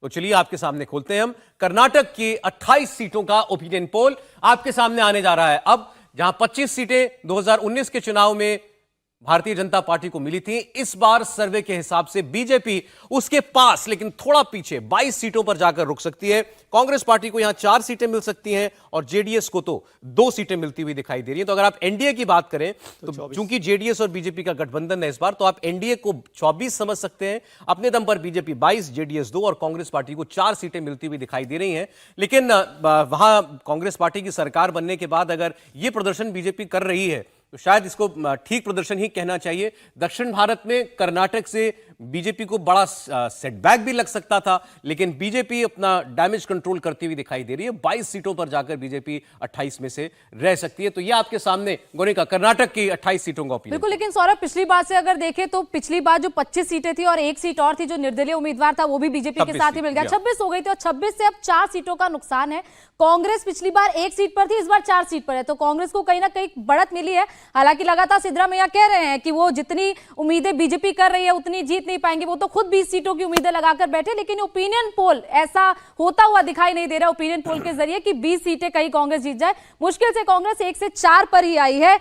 तो चलिए आपके सामने खोलते हैं हम कर्नाटक की 28 सीटों का ओपिनियन पोल आपके सामने आने जा रहा है। अब जहां 25 सीटें 2019 के चुनाव में भारतीय जनता पार्टी को मिली थी, इस बार सर्वे के हिसाब से बीजेपी उसके पास लेकिन थोड़ा पीछे 22 सीटों पर जाकर रुक सकती है। कांग्रेस पार्टी को यहां 4 सीटें मिल सकती हैं और जेडीएस को तो 2 सीटें मिलती हुई दिखाई दे रही हैं। तो अगर आप एनडीए की बात करें तो चूंकि जेडीएस और बीजेपी का गठबंधन है इस बार, तो आप एनडीए को 24 समझ सकते हैं, अपने दम पर बीजेपी 22, जेडीएस 2 और कांग्रेस पार्टी को 4 सीटें मिलती हुई दिखाई दे रही हैं। लेकिन वहां कांग्रेस पार्टी की सरकार बनने के बाद अगर यह प्रदर्शन बीजेपी कर रही है तो शायद इसको ठीक प्रदर्शन ही कहना चाहिए। दक्षिण भारत में कर्नाटक से बीजेपी को बड़ा सेटबैक भी लग सकता था, लेकिन बीजेपी अपना डैमेज कंट्रोल करती हुई दिखाई दे रही है। 22 सीटों पर जाकर बीजेपी 28 में से रह सकती है। तो यह आपके सामने गोनिका कर्नाटक की 28 सीटों का ओपिनियन। बिल्कुल, लेकिन सौरभ पिछली बार से अगर देखें तो पिछली बार जो 25 सीटें थी और एक सीट और थी जो निर्दलीय उम्मीदवार था वो भी बीजेपी के साथ ही मिल गया, 26 हो गई थी और 26 से अब 4 सीटों का नुकसान है। कांग्रेस पिछली बार 1 सीट पर थी, इस बार 4 सीट पर है, तो कांग्रेस को कहीं ना कहीं बढ़त मिली है। हालांकि लगातार सिद्धरामैया कह रहे हैं कि वो जितनी उम्मीदें बीजेपी कर रही है उतनी जीत नहीं पाएंगे, वो तो खुद 20 सीटों की उम्मीदें लगाकर बैठे। लेकिन ओपिनियन पोल ऐसा होता हुआ दिखाई नहीं दे रहा ओपिनियन पोल के जरिए कि 20 सीटें कहीं कांग्रेस जीत जाए। मुश्किल से कांग्रेस 1 से 4 पर ही आई है।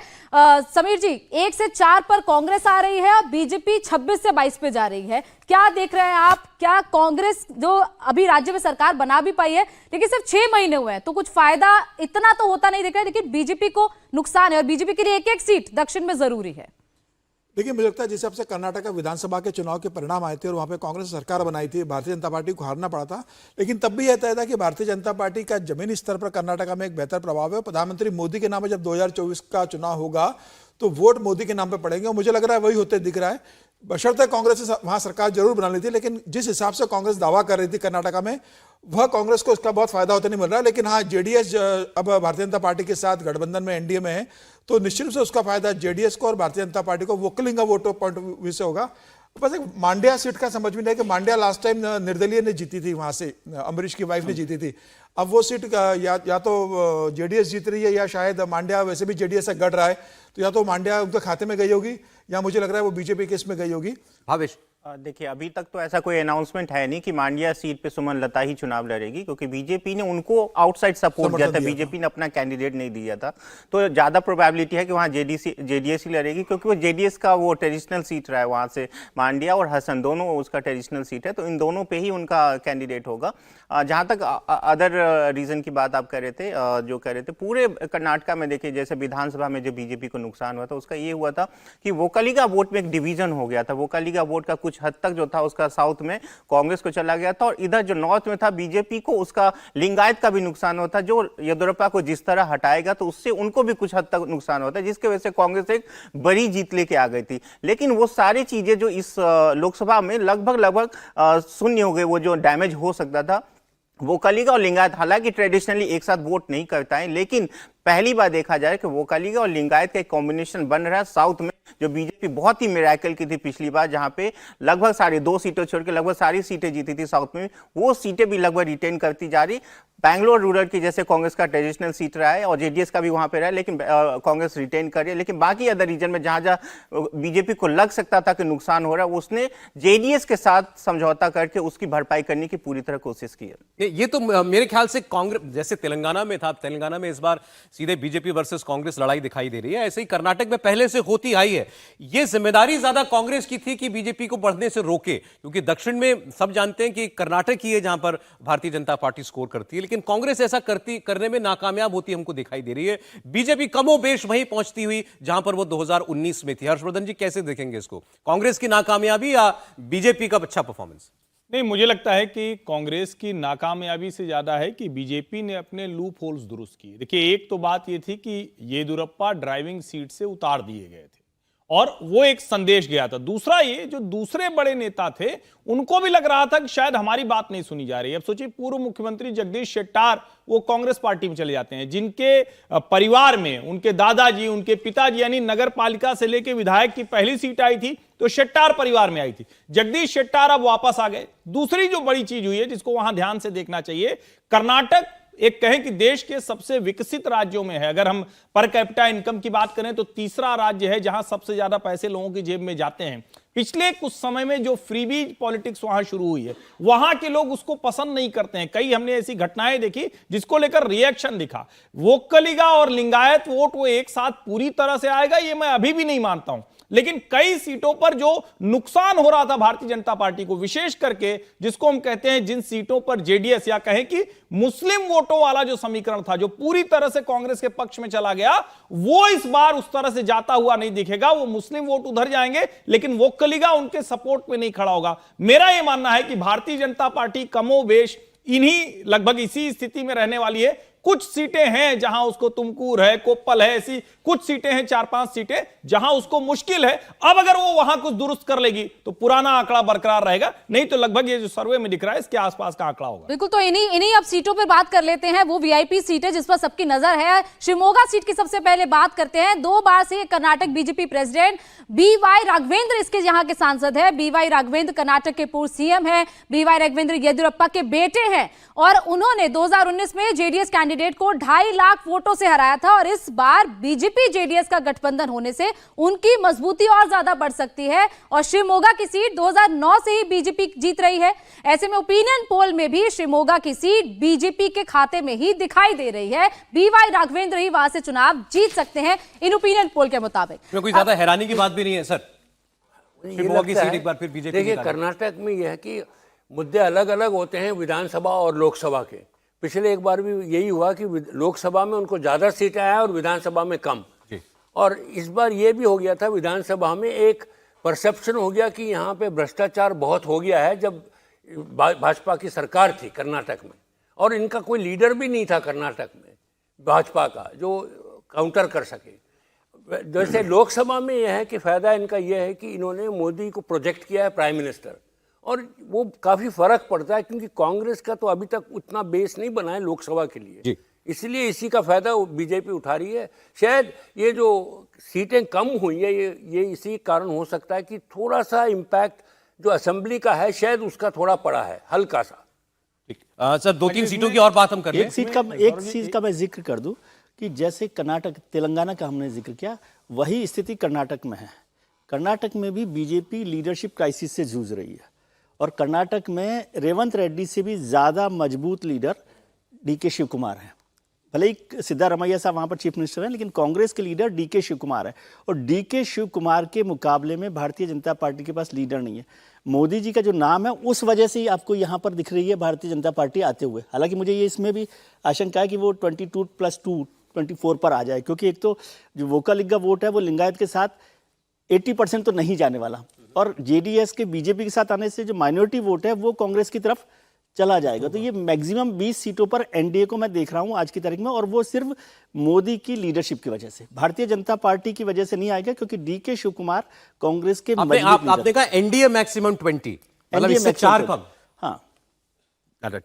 समीर जी, 1 से 4 पर कांग्रेस आ रही है और बीजेपी 26 से 22 पे जा रही है। क्या देख रहे हैं आप? क्या कांग्रेस जो अभी राज्य में सरकार बना भी पाई है लेकिन सिर्फ 6 महीने हुए हैं, तो कुछ फायदा इतना तो होता नहीं दिख रहा है, लेकिन बीजेपी को नुकसान है और बीजेपी के लिए एक एक सीट दक्षिण में जरूरी है। देखिए, मुझे लगता है जिस हिसाब से कर्नाटक विधानसभा के चुनाव के परिणाम आए थे और वहाँ पे कांग्रेस सरकार बनाई थी, भारतीय जनता पार्टी को हारना पड़ा था, लेकिन तब भी यह तय था कि भारतीय जनता पार्टी का जमीनी स्तर पर कर्नाटक में एक बेहतर प्रभाव है। प्रधानमंत्री मोदी के नाम पर जब 2024 का चुनाव होगा तो वोट मोदी के नाम पे पड़ेंगे और मुझे लग रहा है वही होते दिख रहा है। बशर्ते कांग्रेस वहां सरकार जरूर बना ली थी, लेकिन जिस हिसाब से कांग्रेस दावा कर रही थी कर्नाटक में, वह कांग्रेस को इसका बहुत फायदा होता नहीं मिल रहा है। लेकिन हाँ, जेडीएस अब भारतीय जनता पार्टी के साथ गठबंधन में एनडीए में है, तो निश्चित रूप से उसका फायदा जेडीएस को और भारतीय जनता पार्टी को वोकलिंग वोट पॉइंट ऑफ व्यू से होगा। बस एक मांड्या सीट का समझ में नहीं है कि मांड्या लास्ट टाइम निर्दलीय ने जीती थी, वहां से अम्बरीश की वाइफ ने जीती थी। अब वो सीट या तो जेडीएस जीत रही है या शायद मांड्या वैसे भी जेडीएस से गढ़ रहा है, तो या तो मांड्या उनके खाते में गई होगी या मुझे लग रहा है वो बीजेपी के इसमें गई होगी। भावेश, देखिए, अभी तक तो ऐसा कोई अनाउंसमेंट है नहीं कि मांड्या सीट पे सुमन लता ही चुनाव लड़ेगी, क्योंकि बीजेपी ने उनको आउटसाइड सपोर्ट दिया था, बीजेपी ने अपना कैंडिडेट नहीं दिया था। तो ज्यादा प्रोबेबिलिटी है कि वहां जेडीएस ही लड़ेगी, क्योंकि वो जेडीएस का वो ट्रेडिशनल सीट रहा है। वहां से मांड्या और हसन दोनों उसका ट्रेडिशनल सीट है, तो इन दोनों पे ही उनका कैंडिडेट होगा। जहां तक अदर रीजन की बात आप जो कह रहे थे, पूरे कर्नाटक में देखिए, जैसे विधानसभा में जो बीजेपी को नुकसान हुआ था उसका ये हुआ था कि वोकलिगा वोट में एक डिवीजन हो गया था। वोकलिगा वोट का कुछ हद तक जो था उसका साउथ में कांग्रेस को चला गया था, और इधर जो नॉर्थ में था बीजेपी को उसका लिंगायत का भी नुकसान होता। जो येदियुरप्पा को जिस तरह हटाएगा तो उससे उनको भी कुछ हद तक नुकसान होता है, जिसकी वजह से कांग्रेस एक बड़ी जीत लेके आ गई थी। लेकिन वो सारी चीजें जो इस लोकसभा में लगभग शून्य हो गए, वो जो डैमेज हो सकता था। वोकलिगा और लिंगायत हालांकि ट्रेडिशनली एक साथ वोट नहीं करता है, लेकिन पहली बार देखा जाए कि वोकलिगा और लिंगायत का एक कॉम्बिनेशन बन रहा है साउथ में, जो बीजेपी बहुत ही मिरेकल की थी पिछली बार, जहां पे लगभग सारी 2 सीटें छोड़ के लगभग सारी सीटें जीती थी साउथ में, वो सीटें भी लगभग रिटेन करती जा रही। बैंगलोर रूरल की जैसे कांग्रेस का ट्रेडिशनल सीट रहा है और जेडीएस का भी वहां पे रहा है, लेकिन कांग्रेस रिटेन कर रही है। लेकिन बाकी अदर रीजन में जहां जहां बीजेपी को लग सकता था कि नुकसान हो रहा है, उसने जेडीएस के साथ समझौता करके उसकी भरपाई करने की पूरी तरह कोशिश की है। ये तो मेरे ख्याल से कांग्रेस जैसे तेलंगाना में था, तेलंगाना में इस बार सीधे बीजेपी वर्सेस कांग्रेस लड़ाई दिखाई दे रही है, ऐसे ही कर्नाटक में पहले से होती आई है। ये जिम्मेदारी ज्यादा कांग्रेस की थी कि बीजेपी को बढ़ने से रोके, क्योंकि दक्षिण में सब जानते हैं कि कर्नाटक ही है जहां पर भारतीय जनता पार्टी स्कोर करती है, लेकिन कांग्रेस ऐसा करने में नाकामयाब होती हमको दिखाई दे रही है। बीजेपी कमोबेश वहीं पहुंचती हुई जहां पर वो 2019 में थी। हर्षवर्धन जी, कैसे देखेंगे इसको, कांग्रेस की नाकामयाबी या बीजेपी का अच्छा परफॉर्मेंस? नहीं, मुझे लगता है कि कांग्रेस की नाकामयाबी से ज्यादा है कि बीजेपी ने अपने लूप होल्स दुरुस्त किए। देखिए, एक तो बात यह थी कि येदियुरप्पा ड्राइविंग सीट से उतार दिए गए थे और वो एक संदेश गया था। दूसरा, ये जो दूसरे बड़े नेता थे उनको भी लग रहा था कि शायद हमारी बात नहीं सुनी जा रही है। अब सोचिए, पूर्व मुख्यमंत्री जगदीश शेट्टार वो कांग्रेस पार्टी में चले जाते हैं, जिनके परिवार में उनके दादाजी, उनके पिताजी, यानी नगर पालिका से लेकर विधायक की पहली सीट आई थी तो शेट्टार परिवार में आई थी। जगदीश शेट्टार अब वापस आ गए। दूसरी जो बड़ी चीज हुई है जिसको वहां ध्यान से देखना चाहिए, कर्नाटक एक कहें कि देश के सबसे विकसित राज्यों में है। अगर हम पर कैपिटा इनकम की बात करें तो तीसरा राज्य है जहां सबसे ज्यादा पैसे लोगों की जेब में जाते हैं। पिछले कुछ समय में जो फ्रीबीज पॉलिटिक्स वहां शुरू हुई है, वहां के लोग उसको पसंद नहीं करते हैं। कई हमने ऐसी घटनाएं देखी जिसको लेकर रिएक्शन दिखा। वोक्कलिगा और लिंगायत वोट वो एक साथ पूरी तरह से आएगा ये मैं अभी भी नहीं मानता हूं, लेकिन कई सीटों पर जो नुकसान हो रहा था भारतीय जनता पार्टी को, विशेष करके जिसको हम कहते हैं जिन सीटों पर जेडीएस या कहें कि मुस्लिम वोटों वाला जो समीकरण था जो पूरी तरह से कांग्रेस के पक्ष में चला गया, वो इस बार उस तरह से जाता हुआ नहीं दिखेगा। वो मुस्लिम वोट उधर जाएंगे लेकिन वोक्कलिगा उनके सपोर्ट में नहीं खड़ा होगा। मेरा यह मानना है कि भारतीय जनता पार्टी कमोबेश इन्हीं लगभग इसी स्थिति में रहने वाली है। कुछ सीटें हैं जहां उसको तुमकुर है, कोप्पल है, ऐसी कुछ सीटें हैं 4-5 सीटें जहां उसको मुश्किल है। अब अगर वो वहां कुछ दुरुस्त कर लेगी तो पुराना आंकड़ा बरकरार रहेगा, नहीं तो लगभग ये जो सर्वे में दिख रहा है इसके आसपास का आंकड़ा होगा। बिल्कुल, तो इन्हीं अब सीटों पर बात कर लेते हैं। वो वीआईपी सीट है जिस पर सबकी नजर है। शिवमोगा सीट की सबसे पहले बात करते हैं। 2 बार से Karnataka BJP president BY Raghavendra इसके यहाँ के सांसद है। बीवाई राघवेंद्र कर्नाटक के पूर्व सीएम है। बीवाई राघवेंद्र येदियुरप्पा के बेटे हैं और उन्होंने 2019 में जेडीएस कैंडिडेट को 2.5 लाख वोटों से हराया था और इस बार बीजेपी जेडीएस का गठबंधन होने से उनकी मजबूती और ज्यादा बढ़ सकती है। और शिवमोगा की सीट 2009 से ही बीजेपी जीत रही है। ऐसे में ओपिनियन पोल में भी शिवमोगा की सीट बीजेपी के खाते में ही दिखाई दे रही है। बीवाई राघवेंद्र ही वहां से चुनाव जीत सकते हैं इन ओपिनियन पोल के मुताबिक। कोई ज्यादा हैरानी की बात भी नहीं है सर। शिवमोगा की सीट एक बार फिर बीजेपी। देखिए, कर्नाटक में यह है कि मुद्दे अलग अलग होते हैं विधानसभा और लोकसभा के। पिछले एक बार भी यही हुआ कि लोकसभा में उनको ज़्यादा सीटें आया और विधानसभा में कम। और इस बार ये भी हो गया था, विधानसभा में एक परसेप्शन हो गया कि यहाँ पे भ्रष्टाचार बहुत हो गया है जब भाजपा की सरकार थी कर्नाटक में, और इनका कोई लीडर भी नहीं था कर्नाटक में भाजपा का जो काउंटर कर सके। जैसे लोकसभा में यह है कि फ़ायदा इनका यह है कि इन्होंने मोदी को प्रोजेक्ट किया है प्राइम मिनिस्टर, और वो काफ़ी फ़र्क पड़ता है क्योंकि कांग्रेस का तो अभी तक उतना बेस नहीं बना है लोकसभा के लिए, इसलिए इसी का फ़ायदा बीजेपी उठा रही है। शायद ये जो सीटें कम हुई है ये इसी कारण हो सकता है कि थोड़ा सा इम्पैक्ट जो असेंबली का है शायद उसका थोड़ा पड़ा है, हल्का सा। सर 2-3 सीटों की और बात हम कर लें। एक चीज का मैं जिक्र कर दूं कि जैसे कर्नाटक तेलंगाना का हमने जिक्र किया, वही स्थिति कर्नाटक में है। कर्नाटक में भी बीजेपी लीडरशिप क्राइसिस से जूझ रही है और कर्नाटक में रेवंत रेड्डी से भी ज़्यादा मजबूत लीडर डीके शिव कुमार हैं। भले ही सिद्धारमैया साहब वहाँ पर चीफ मिनिस्टर हैं, लेकिन कांग्रेस के लीडर डीके शिव कुमार है और डीके शिव कुमार के मुकाबले में भारतीय जनता पार्टी के पास लीडर नहीं है। मोदी जी का जो नाम है उस वजह से ही आपको यहाँ पर दिख रही है भारतीय जनता पार्टी आते हुए। हालांकि मुझे ये इसमें भी आशंका है कि वो 22+2 24 पर आ जाए, क्योंकि एक तो जो वोक्कलिगा वोट है वो लिंगायत के साथ 80% तो नहीं जाने वाला, और जेडीएस के बीजेपी के साथ आने से जो माइनॉरिटी वोट है वो कांग्रेस की तरफ चला जाएगा। तो ये मैक्सिमम 20 सीटों पर एनडीए को मैं देख रहा हूं आज की तारीख में, और वो सिर्फ मोदी की लीडरशिप की वजह से, भारतीय जनता पार्टी की वजह से नहीं आएगा, क्योंकि डीके शिव कुमार कांग्रेस के आपने कहा एनडीए मैक्सिमम 20, मतलब इससे 4 कम। हाँ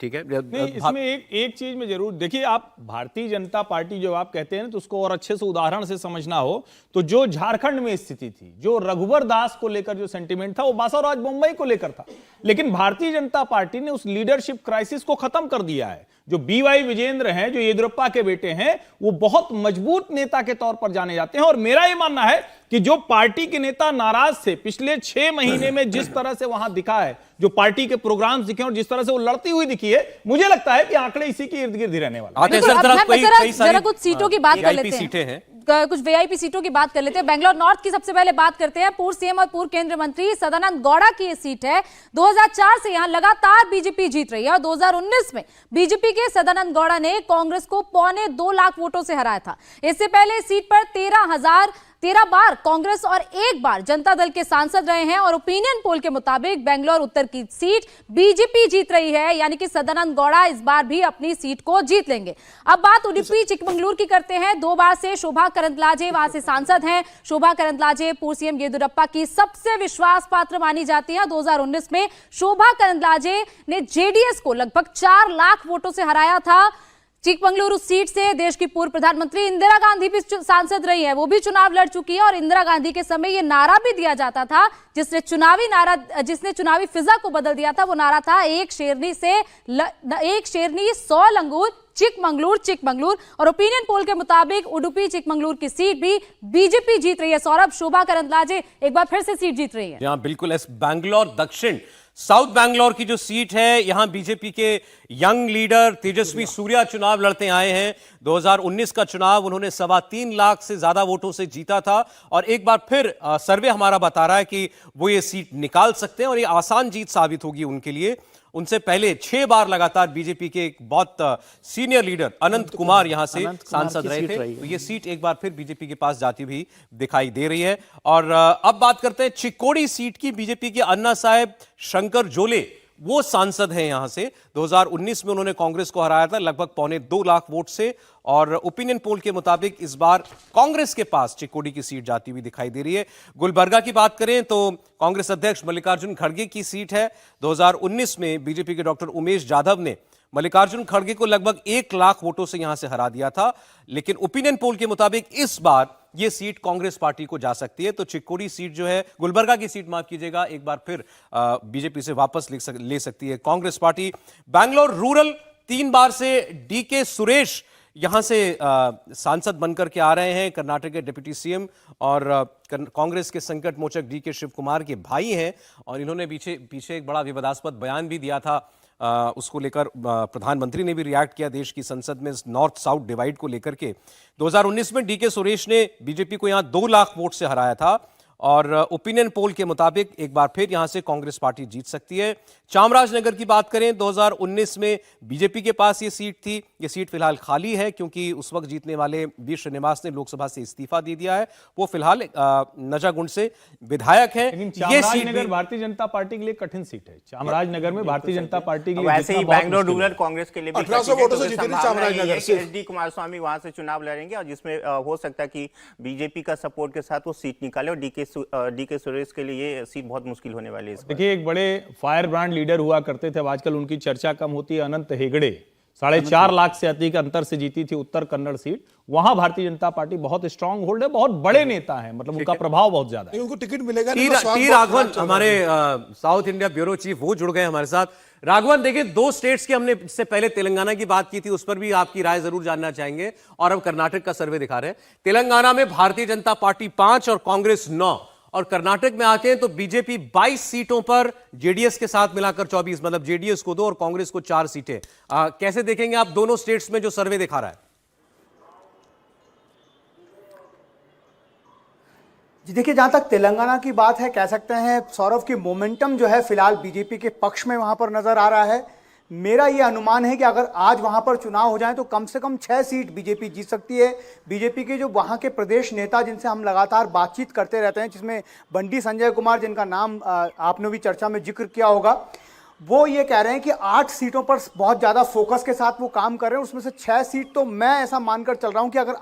ठीक है। नहीं, इसमें एक चीज में जरूर देखिए, आप भारतीय जनता पार्टी जो आप कहते हैं ना, तो उसको और अच्छे से उदाहरण से समझना हो तो जो झारखंड में स्थिति थी, जो रघुवर दास को लेकर जो सेंटिमेंट था वो बासाराज बोम्मई को लेकर था, लेकिन भारतीय जनता पार्टी ने उस लीडरशिप क्राइसिस को खत्म कर दिया है। जो बीवाई विजेंद्र हैं, जो येदियुरप्पा के बेटे हैं, वो बहुत मजबूत नेता के तौर पर जाने जाते हैं। और मेरा यह मानना है कि जो पार्टी के नेता नाराज थे पिछले 6 महीने में, जिस तरह से वहां दिखा है, जो पार्टी के प्रोग्राम्स दिखे और जिस तरह से वो लड़ती हुई दिखी है, मुझे लगता है कि आंकड़े इसी के इर्द गिर्द रहने वाले। जरा कुछ सीटों की बात कर लेते हैं, कुछ वीआईपी सीटों की बात कर लेते हैं। बेंगलोर नॉर्थ की सबसे पहले बात करते हैं। पूर्व सीएम और पूर्व केंद्रीय मंत्री सदानंद गौड़ा की ये सीट है। 2004 से यहां लगातार बीजेपी जीत रही है और 2019 में बीजेपी के सदानंद गौड़ा ने कांग्रेस को 2.25 लाख वोटों से हराया था। इससे पहले इस सीट पर 13 बार कांग्रेस और 1 बार जनता दल के सांसद रहे हैं और ओपिनियन पोल के मुताबिक बेंगलोर उत्तर की सीट बीजेपी जीत रही है, यानी कि सदानंद गौड़ा इस बार भी अपनी सीट को जीत लेंगे। अब बात उडुपी चिकमंगलुरु की करते हैं। 2 बार से शोभा करंदलाजे वहां से सांसद हैं। शोभा करंदलाजे पूर्व सीएम येदियुरप्पा की सबसे विश्वास पात्र मानी जाती है। 2019 में शोभा करंदलाजे ने जेडीएस को लगभग 4 लाख वोटों से हराया था। चिकमंगलुरु सीट से देश की पूर्व प्रधानमंत्री इंदिरा गांधी भी सांसद रही है, वो भी चुनाव लड़ चुकी है और इंदिरा गांधी के समय ये नारा भी दिया जाता था, जिसने चुनावी फिजा को बदल दिया था। वो नारा था, एक शेरनी 100 लंगूर चिकमंगलूर और ओपिनियन पोल के मुताबिक उडुपी चिकमंगलूर की सीट भी बीजेपी जीत रही है। सौरभ, शोभा करंदलाजे एक बार फिर से सीट जीत रही है। यहां बिल्कुल बैंगलोर दक्षिण साउथ बैंगलोर की जो सीट है, यहां बीजेपी के यंग लीडर तेजस्वी सूर्या चुनाव लड़ते आए हैं। 2019 का चुनाव उन्होंने 3.25 लाख से ज्यादा वोटों से जीता था और एक बार फिर सर्वे हमारा बता रहा है कि वो ये सीट निकाल सकते हैं और ये आसान जीत साबित होगी उनके लिए। उनसे पहले 6 बार लगातार बीजेपी के एक बहुत सीनियर लीडर अनंत कुमार यहां से सांसद रहे थे, तो ये सीट एक बार फिर बीजेपी के पास जाती हुई दिखाई दे रही है। और अब बात करते हैं चिक्कोडी सीट की। बीजेपी के अन्ना साहेब शंकर जोले वो सांसद हैं यहां से। 2019 में उन्होंने कांग्रेस को हराया था लगभग 2.25 लाख वोट से और ओपिनियन पोल के मुताबिक इस बार कांग्रेस के पास चिक्कोडी की सीट जाती हुई दिखाई दे रही है। गुलबर्गा की बात करें तो कांग्रेस अध्यक्ष मल्लिकार्जुन खड़गे की सीट है। 2019 में बीजेपी के डॉक्टर उमेश जाधव ने मल्लिकार्जुन खड़गे को लगभग 1 लाख वोटों से यहां से हरा दिया था, लेकिन ओपिनियन पोल के मुताबिक इस बार यह सीट कांग्रेस पार्टी को जा सकती है। तो चिक्कोडी सीट जो है, गुलबर्गा की सीट माफ कीजिएगा, एक बार फिर बीजेपी से वापस ले सकती है कांग्रेस पार्टी। बैंगलोर रूरल 3 बार से डीके सुरेश यहां से सांसद बनकर के आ रहे हैं, कर्नाटक के डिप्टी सीएम और कांग्रेस के संकट मोचक डीके शिव कुमार के भाई हैं और इन्होंने पीछे एक बड़ा विवादास्पद बयान भी दिया था। उसको लेकर प्रधानमंत्री ने भी रिएक्ट किया देश की संसद में नॉर्थ साउथ डिवाइड को लेकर के। 2019 में डीके सुरेश ने बीजेपी को यहां 2 लाख वोट से हराया था और ओपिनियन पोल के मुताबिक एक बार फिर यहां से कांग्रेस पार्टी जीत सकती है। चामराजनगर की बात करें, 2019 में बीजेपी के पास ये सीट थी। ये सीट फिलहाल खाली है क्योंकि उस वक्त जीतने वाले बी श्रीनिवास ने लोकसभा से इस्तीफा दे दिया है। वो फिलहाल नजागुंड से विधायक हैं। लेकिन चामराजनगर भारतीय जनता पार्टी के लिए कठिन सीट है। चामराजनगर में भारतीय जनता पार्टी के लिए वैसे ही बैंगलोर रूरल कांग्रेस के लिए 1800 वोटों से जीती थी चामराजनगर से। एचडी कुमारस्वामी वहां से चुनाव लड़ेंगे और जिसमें हो सकता है कि बीजेपी का सपोर्ट के साथ वो सीट निकाले और डीके सुरेश के लिए ये सीट बहुत मुश्किल होने वाली है। देखिए, एक बड़े फायर ब्रांड लीडर हुआ करते थे, अब आजकल उनकी चर्चा कम होती है। अनंत हेगड़े 4.5 लाख से अधिक अंतर से जीती थी उत्तर कन्नड़ सीट। वहां भारतीय जनता पार्टी बहुत स्ट्रांग होल्ड है, बहुत बड़े नेता हैं, मतलब उनका प्रभाव बहुत ज्यादा है। उनको टिकट मिलेगा। टी राघवन हमारे साउथ इंडिया ब्यूरो चीफ वो जुड़ गए हमारे साथ। राघवन, देखिए 2 स्टेट्स की हमने इससे पहले तेलंगाना की बात की थी, उस पर भी आपकी राय जरूर जानना चाहेंगे और अब कर्नाटक का सर्वे दिखा रहे हैं। तेलंगाना में भारतीय जनता पार्टी 5 और कांग्रेस 9 और कर्नाटक में आते हैं तो बीजेपी 22 सीटों पर जेडीएस के साथ मिलाकर 24, मतलब जेडीएस को 2 और कांग्रेस को 4 सीटें। कैसे देखेंगे आप दोनों स्टेट्स में जो सर्वे दिखा रहा है? जी देखिए, जहां तक तेलंगाना की बात है, कह सकते हैं सौरभ की मोमेंटम जो है फिलहाल बीजेपी के पक्ष में वहां पर नजर आ रहा है। मेरा ये अनुमान है कि अगर आज वहां पर चुनाव हो जाए तो कम से कम 6 सीट बीजेपी जीत सकती है। बीजेपी के जो वहां के प्रदेश नेता जिनसे हम लगातार बातचीत करते रहते हैं, जिसमें बंडी संजय कुमार, जिनका नाम आपने भी चर्चा में जिक्र किया होगा, वो ये कह रहे हैं कि 8 सीटों पर बहुत ज़्यादा फोकस के साथ वो काम कर रहे हैं। उसमें से 6 सीट तो मैं ऐसा मानकर चल रहा हूं कि अगर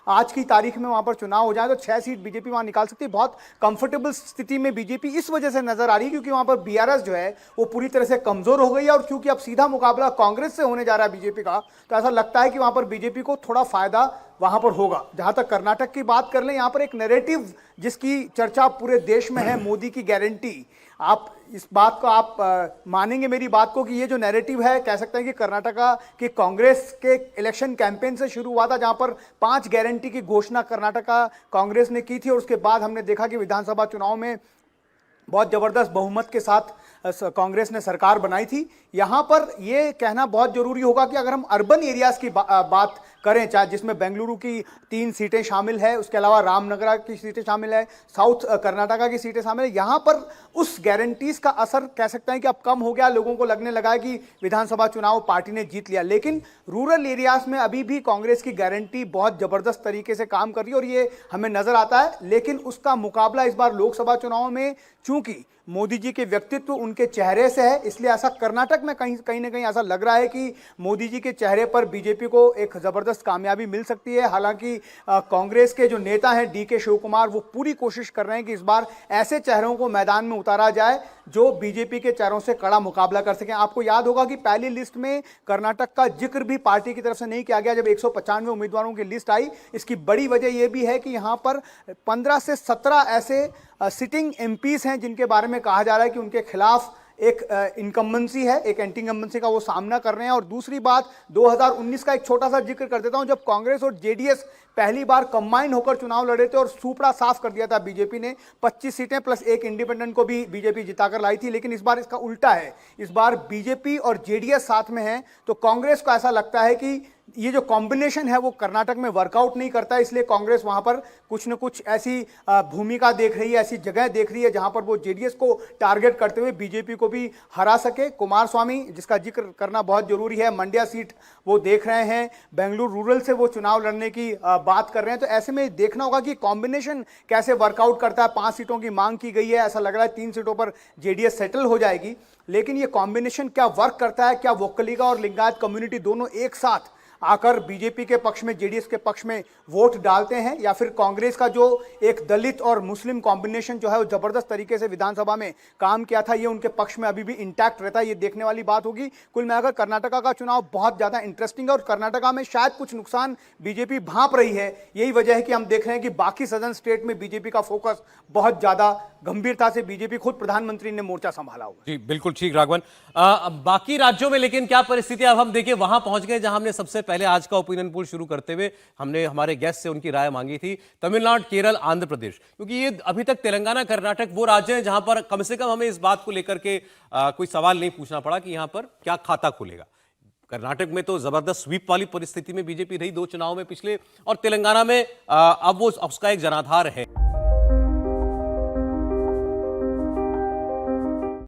आज की तारीख में वहां पर चुनाव हो जाए तो 6 सीट बीजेपी वहां निकाल सकती है। बहुत कंफर्टेबल स्थिति में बीजेपी इस वजह से नजर आ रही है क्योंकि वहां पर बीआरएस जो है वो पूरी तरह से कमजोर हो गई है और क्योंकि अब सीधा मुकाबला कांग्रेस से होने जा रहा है बीजेपी का, तो ऐसा लगता है कि वहां पर बीजेपी को थोड़ा फायदा वहां पर होगा। जहां तक कर्नाटक की बात कर लें, यहां पर एक नैरेटिव जिसकी चर्चा पूरे देश में है, मोदी की गारंटी। आप इस बात को आप मानेंगे मेरी बात को कि ये जो नैरेटिव है, कह सकते हैं कि कर्नाटका की कांग्रेस के इलेक्शन कैंपेन से शुरू हुआ था, जहां पर 5 गारंटी की घोषणा कर्नाटका कांग्रेस ने की थी और उसके बाद हमने देखा कि विधानसभा चुनाव में बहुत जबरदस्त बहुमत के साथ कांग्रेस ने सरकार बनाई थी। यहां पर यह कहना बहुत जरूरी होगा कि अगर हम अर्बन एरियाज की बात करें, चाहे जिसमें बेंगलुरु की 3 सीटें शामिल है, उसके अलावा रामनगरा की सीटें शामिल है, साउथ कर्नाटका की सीटें शामिल है, यहां पर उस गारंटीज का असर कह सकते हैं कि अब कम हो गया। लोगों को लगने लगा है कि विधानसभा चुनाव पार्टी ने जीत लिया, लेकिन रूरल एरियाज में अभी भी कांग्रेस की गारंटी बहुत जबरदस्त तरीके से काम कर रही है और ये हमें नजर आता है। लेकिन उसका मुकाबला इस बार लोकसभा चुनाव में, चूंकि मोदी जी के व्यक्तित्व उनके चेहरे से है, इसलिए ऐसा कर्नाटक में कहीं ना कहीं ऐसा लग रहा है कि मोदी जी के चेहरे पर बीजेपी को एक जबरदस्त कामयाबी मिल सकती है। हालांकि कांग्रेस के जो नेता हैं डीके शिव कुमार, वो पूरी कोशिश कर रहे हैं कि इस बार ऐसे चेहरों को मैदान में उतारा जाए जो बीजेपी के चेहरों से कड़ा मुकाबला कर सकें। आपको याद होगा कि पहली लिस्ट में कर्नाटक का जिक्र भी पार्टी की तरफ से नहीं किया गया जब 195 उम्मीदवारों की लिस्ट आई। इसकी बड़ी वजह यह भी है कि यहां पर 15 से 17 ऐसे सिटिंग एमपीज हैं जिनके बारे में कहा जा रहा है कि उनके खिलाफ एक इनकम्बेंसी है, एक एंटी इनकम्बेंसी का वो सामना कर रहे हैं। और दूसरी बात 2019 का एक छोटा सा जिक्र कर देता हूं, जब कांग्रेस और जेडीएस पहली बार कंबाइन होकर चुनाव लड़े थे और सुपड़ा साफ कर दिया था बीजेपी ने, 25 सीटें प्लस एक इंडिपेंडेंट को भी बीजेपी जिताकर लाई थी। लेकिन इस बार इसका उल्टा है, इस बार बीजेपी और जेडीएस साथ में है, तो कांग्रेस को ऐसा लगता है कि ये जो कॉम्बिनेशन है वो कर्नाटक में वर्कआउट नहीं करता, इसलिए कांग्रेस वहां पर कुछ न कुछ ऐसी भूमिका देख रही है, ऐसी जगह देख रही है जहां पर वो जेडीएस को टारगेट करते हुए बीजेपी को भी हरा सके। कुमार स्वामी, जिसका जिक्र करना बहुत जरूरी है, मंड्या सीट वो देख रहे हैं, बेंगलुरु रूरल से वो चुनाव लड़ने की बात कर रहे हैं। तो ऐसे में देखना होगा कि कॉम्बिनेशन कैसे वर्कआउट करता है। 5 सीटों की मांग की गई है, ऐसा लग रहा है 3 सीटों पर जेडीएस सेटल हो जाएगी, लेकिन ये कॉम्बिनेशन क्या वर्क करता है, क्या वोक्कलिगा और लिंगायत कम्युनिटी दोनों एक साथ आकर बीजेपी के पक्ष में, जेडीएस के पक्ष में वोट डालते हैं, या फिर कांग्रेस का जो एक दलित और मुस्लिम कॉम्बिनेशन जो है वो जबरदस्त तरीके से विधानसभा में काम किया था, ये उनके पक्ष में अभी भी इंटैक्ट रहता है। ये देखने वाली बात होगी। कुल मिलाकर कर्नाटका का चुनाव बहुत ज्यादा इंटरेस्टिंग है और कर्नाटका में शायद कुछ नुकसान बीजेपी भांप रही है। यही वजह है कि हम देख रहे हैं कि बाकी सदर्न स्टेट में बीजेपी का फोकस बहुत ज्यादा गंभीरता से, बीजेपी खुद प्रधानमंत्री ने मोर्चा संभाला हुआ। जी बिल्कुल ठीक राघवन। बाकी राज्यों में लेकिन क्या परिस्थिति, अब हम देखिए वहां पहुंच गए जहां हमने सबसे पहले आज का ओपिनियन पोल शुरू करते हुए हमने हमारे गेस्ट से उनकी राय मांगी थी। तमिलनाडु, केरल, आंध्र प्रदेश, क्योंकि ये अभी तक तेलंगाना, कर्नाटक वो राज्य हैं जहां पर कम से कम हमें इस बात को लेकर के कोई सवाल नहीं पूछना पड़ा कि यहां पर क्या खाता खुलेगा। कर्नाटक में तो जबरदस्त स्वीप वाली परिस्थिति में बीजेपी रही 2 चुनाव में पिछले, और तेलंगाना में अब वो उसका एक जनाधार है।